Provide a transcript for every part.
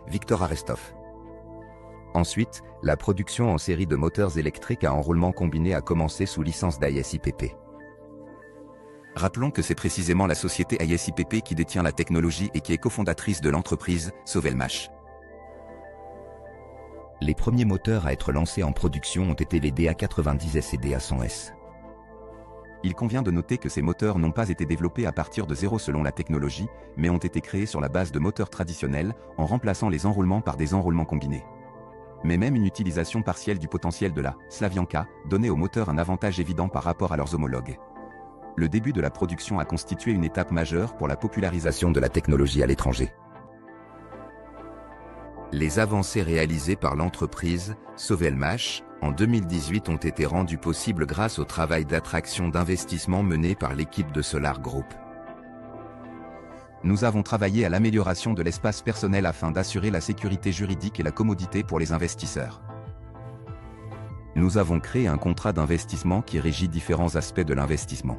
Victor Arestov. Ensuite, la production en série de moteurs électriques à enroulement combiné a commencé sous licence d'AISIPP. Rappelons que c'est précisément la société AISIPP qui détient la technologie et qui est cofondatrice de l'entreprise Sovelmash. Les premiers moteurs à être lancés en production ont été les DA90S et DA100S. Il convient de noter que ces moteurs n'ont pas été développés à partir de zéro selon la technologie, mais ont été créés sur la base de moteurs traditionnels, en remplaçant les enroulements par des enroulements combinés. Mais même une utilisation partielle du potentiel de la Slavianka donnait aux moteurs un avantage évident par rapport à leurs homologues. Le début de la production a constitué une étape majeure pour la popularisation de la technologie à l'étranger. Les avancées réalisées par l'entreprise Sovelmash en 2018 ont été rendues possibles grâce au travail d'attraction d'investissement mené par l'équipe de Solar Group. Nous avons travaillé à l'amélioration de l'espace personnel afin d'assurer la sécurité juridique et la commodité pour les investisseurs. Nous avons créé un contrat d'investissement qui régit différents aspects de l'investissement.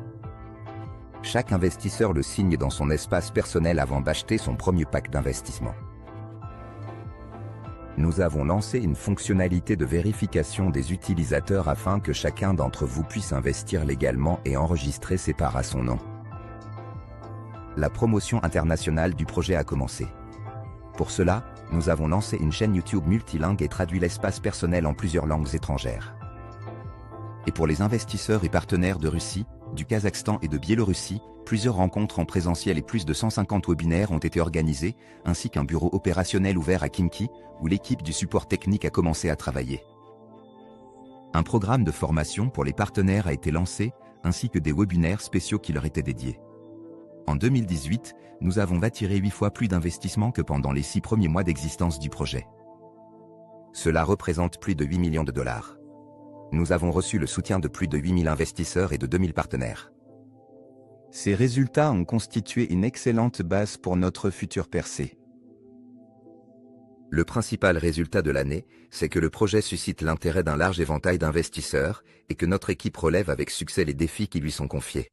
Chaque investisseur le signe dans son espace personnel avant d'acheter son premier pack d'investissement. Nous avons lancé une fonctionnalité de vérification des utilisateurs afin que chacun d'entre vous puisse investir légalement et enregistrer ses parts à son nom. La promotion internationale du projet a commencé. Pour cela, nous avons lancé une chaîne YouTube multilingue et traduit l'espace personnel en plusieurs langues étrangères. Et pour les investisseurs et partenaires de Russie, du Kazakhstan et de Biélorussie, plusieurs rencontres en présentiel et plus de 150 webinaires ont été organisés, ainsi qu'un bureau opérationnel ouvert à Khimki, où l'équipe du support technique a commencé à travailler. Un programme de formation pour les partenaires a été lancé, ainsi que des webinaires spéciaux qui leur étaient dédiés. En 2018, nous avons attiré 8 fois plus d'investissements que pendant les 6 premiers mois d'existence du projet. Cela représente plus de 8 millions de dollars. Nous avons reçu le soutien de plus de 8000 investisseurs et de 2000 partenaires. Ces résultats ont constitué une excellente base pour notre future percée. Le principal résultat de l'année, c'est que le projet suscite l'intérêt d'un large éventail d'investisseurs et que notre équipe relève avec succès les défis qui lui sont confiés.